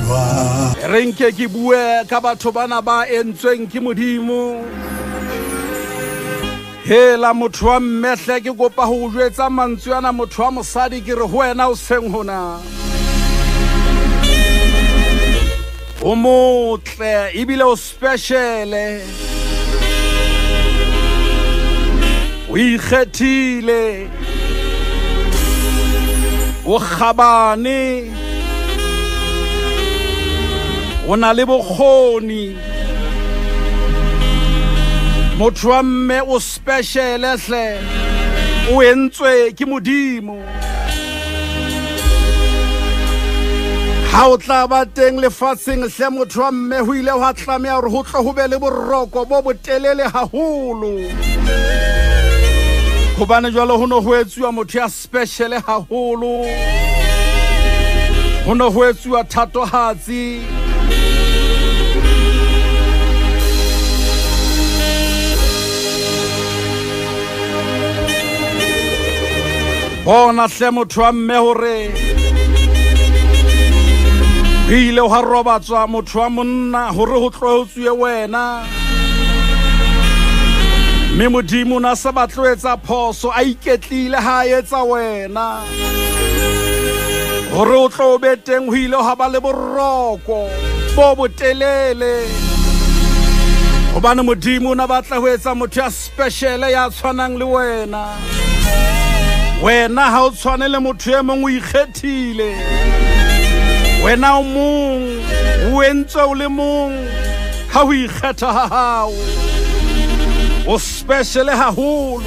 re nke ke bue ka batho bana ba entsweng ke Modimo. Hela motho wa mmehle ke kopa ho jwetsa mantswe ana motho wa mosadi ke re ho wena o seng hona. O motle ebile o special. O ikgethile. O kgabane. O na le bokgoni. Motho wa mme o special hle. O entswe ke Modimo. Ha o tla ba teng lefatsheng hle motho wa mme ho ile ho tlameha hore ho tlo ho be le boroko bo botelele haholo. Hobane jwale ho no ho etsuwa motho ya special haholo. Ho no ho etsuwa thatohatsi. Bona hle motho wa mme hore ile ha robatswa motho wa monna hore ho tloetswe wena. Me Modimo na sa batlo etsa phoso a ikgethile ha etsa wena. Hore o tlo be teng ho ile ha ba le boroko bo botelele. Hobane Modimo na batla ho etsa motho ya special ya tshwanang le wena. Wena ha o tshwane le motho e mong o ikgethile. Wena o mong o entswe o le mong ha o ikgetha ha hao. O special haholo.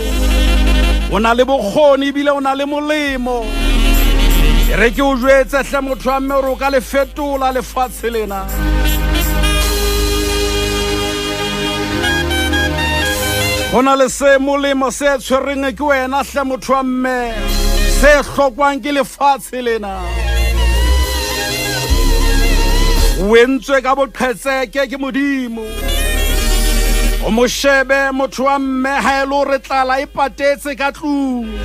O na le bokgoni ebile o na le molemo. Re ke o jwetse hle motho wa mme o ka le fetola lefatshe lena. Hona le se molemo se tshwereng ke wena hle motho wa mme. Se hlokwang ke lefatshe lena. O entswe ka boqhetseke ke Modimo. O mo shebe motho wa mme ha ele re tlala e patetse ka tlung.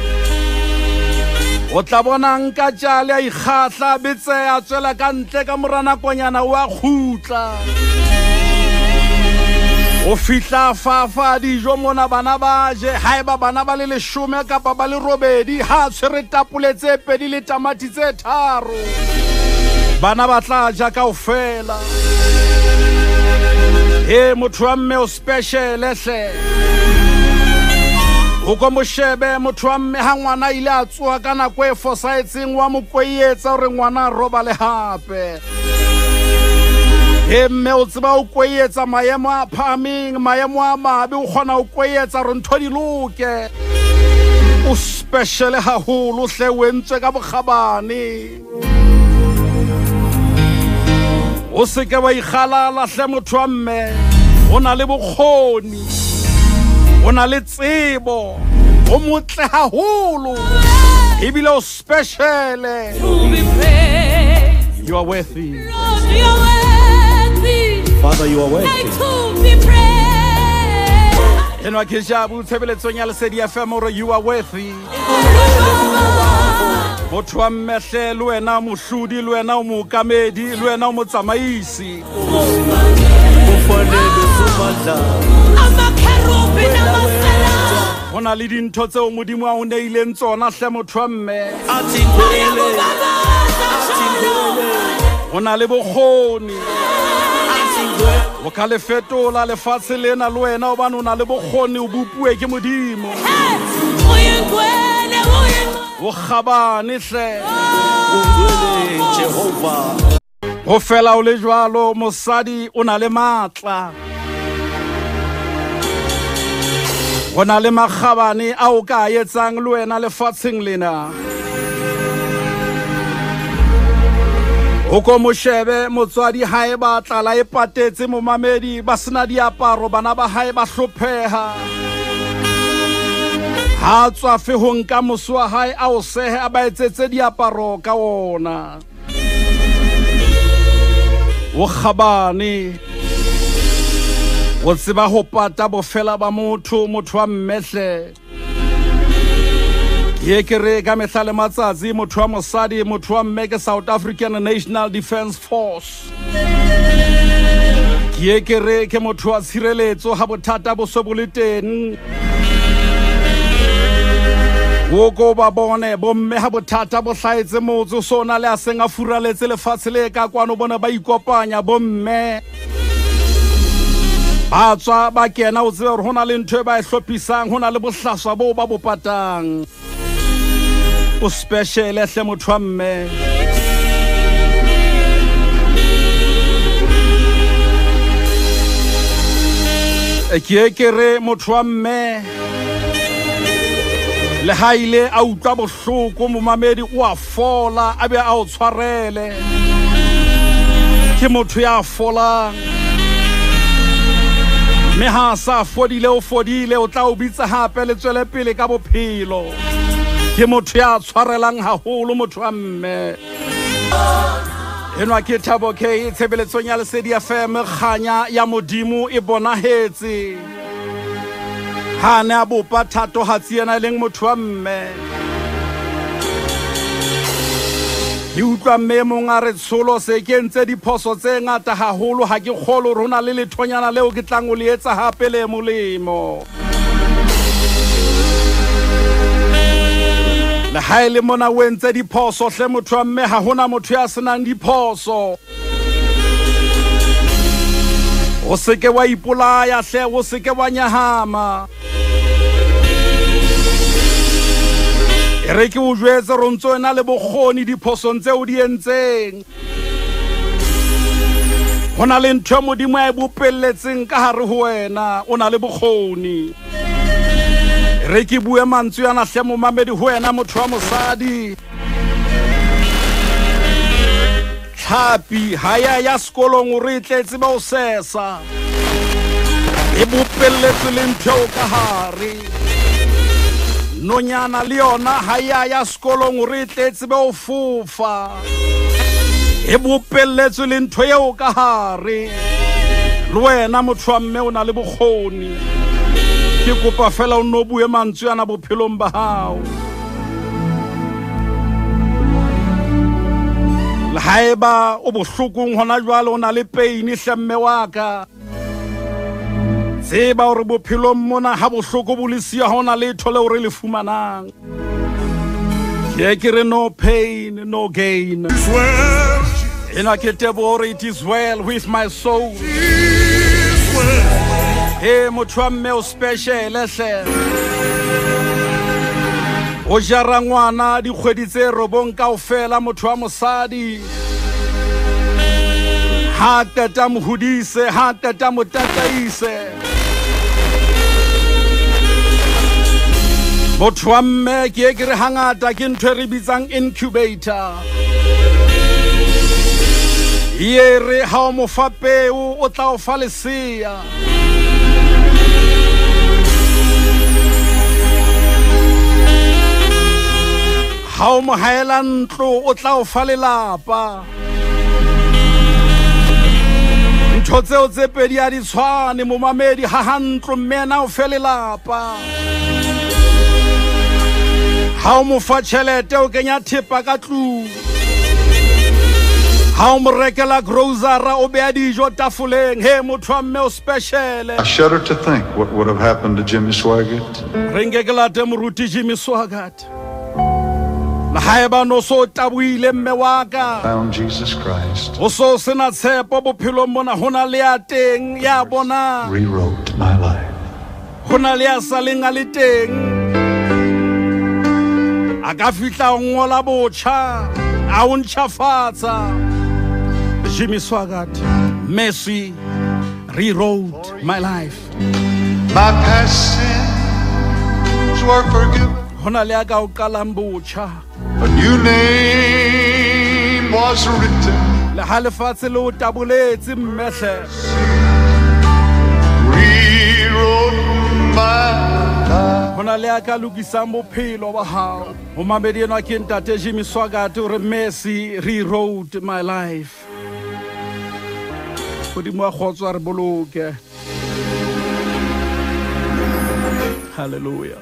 O tla bona nka tjale a ikgatla betse a tswela ka ntle ka mora nakonyana wa khutla. O fihla fafa dijo mona bana ba je haeba bana ba le 10 kapa ba le 8 ha tshwere tapole tse 2 le tamati tse 3. Bana ba tla ja kaofela. Motho wa mme o special hle. O ko mo shebe motho wa mme ha ngwana ile a tsoa ka nako e fosahetseng wa mo koietsa hore ngwana roba le hape. Mme o tseba o koietsa maemo a phaming, maemo a mabe o kgona o koietsa re ntho di loke. O special haholo hle o entswe ka bokgabane. O se ke wa ikgalala hle motho wa mme. O na le bokgoni. O na le tsebo. O motle haholo. Ebile o special. You are worthy. Father, you are worthy. Enwa ke jabu tshebeletsong ya Lesedi FM hore you are worthy. Motho wa mmehle le wena mohlodi le wena o mokamedi le wena o motsamaisi. Hona le dintho tseo Modimo a o neileng tsona hle motho wa mme. Hona le bokgoni. O ka le fetola lefatshe lena le wena hobane o na le bokgoni o bupuwe ke Modimo. O kgabane hle. Jehovah. Ho fela o le jwalo mosadi o na le matla. O na le makgabane a o ka etsang le wena lefatsheng lena. O ko mo shebe motswadi hae ba tlala e patetse momamedi ba sena diaparo bana ba hae ba hlopheha. Ha tswa fe ho nka moswa hae a o sehe a ba etsetse diaparo ka ona. O kgabane. O tseba ho pata bofela ba motho wa mmehle. ye ke re ka mehla le matsatsi motho wa mosadi motho wa mme ke South African National Defence Force ye ke re ke motho wa tshireletso ha bothata bo so bo le teng wo go ba bone bomme ha bothata bo hlaetse motso sona le a senga furaletse lefatshe le ka kwano bona ba ikopanya bomme ba tswa ba kena o tsere hona le ntwe ba ihlopisang hona le bohlaswa bo ba bopatang o special hle motho wa mme ke re motho wa mme le haile a utlwa bohloko momamedi o a fola a be a o tshwarele ke motho ya folang me ha sa fodile o tla o bitsa hape le tswele pele ka bophelo ke motho ya tshwarelang haholo motho wa mme enwa ke Thabo K tshebeletsong ya Lesedi FM kganya ya modimo e bonahetse ha ne a bopa thato hatsi ena leng motho wa mme ke utlwa mme mong a re Tsholo se ke ntse diphoso tse ngata haholo ha ke kgolo rona le lethonyana leo ke tlang o le etsa hape le molemo le haele mona o entse diphoso hle motho wa mme ha hona motho ya senang diphoso o seke wa ipolaya hle o seke wa nyahama re ke o jwetse re ntse ena le bokgoni diphosong tse o di entseng hona le ntho modimo a bopelletseng ka hare ho wena o na le bokgoni re ke bue mantswe yana hle mo mamedi ho wena motho wa mosadi tlhapi haya ya sekolong o re tletse ba o sesa e bopelletse le ntho ka hare nonyana le yona haya ya sekolong o re tletse ba o fofa e bopelletse le ntho eo ka hare le wena motho wa mme o na le bokgoni ke kopa fela o no bue mantswe yana bophelong ba hao le haeba o bohlokong hona jwale o na le pain hle mme wa ka tseba hore bophelong mona ha bohloko bo le siya hona le thole hore le fumanang ke re no pain no gain ena ke tebo it is well with my soul he motho wa mme o special hle o jara ngwana dikgwedi tse robong kaofela motho wa mosadi ha tata mohudise ha tata motataise motho wa mme ke re hangata ke ntho re bitsang incubator ye re ha o mo fa peo o tla o fa lesea ha o mo haela ntlo o tla o fa lelapa ntho tseo tse pedi a di tshwane momamedi ha hantlo mmena o fe lelapa ha o mo fa tjhelete o kenya thepa ka tlung ha o mo rekela grocery o beha dijo tafoleng he motho wa mme o special I shudder to think what would have happened to Jimmy Swaggart. renge ke late moruti Jimmy Swaggart la haeba no so tabuile mme wa ka Found Jesus Christ. o so sena tshepo bophelong mona hona le ya teng ya bona Rewrote my life. hona le ya saleng a le teng a ka fihla o ngola botjha a o ntjhafatsa Jimmy Swaggart Messi rewrote my life My past sins were forgiven. hona le ya ka o qalang botjha A new name was written. le ha lefatshe le o tabuletse mmehle Rewrote my life. hona le ya ka lokisang bophelo ba hao o mamedi enwa ke Ntate Jimmy Swaggart o re Messi rewrote my life godimo a kgotswa re boloke hallelujah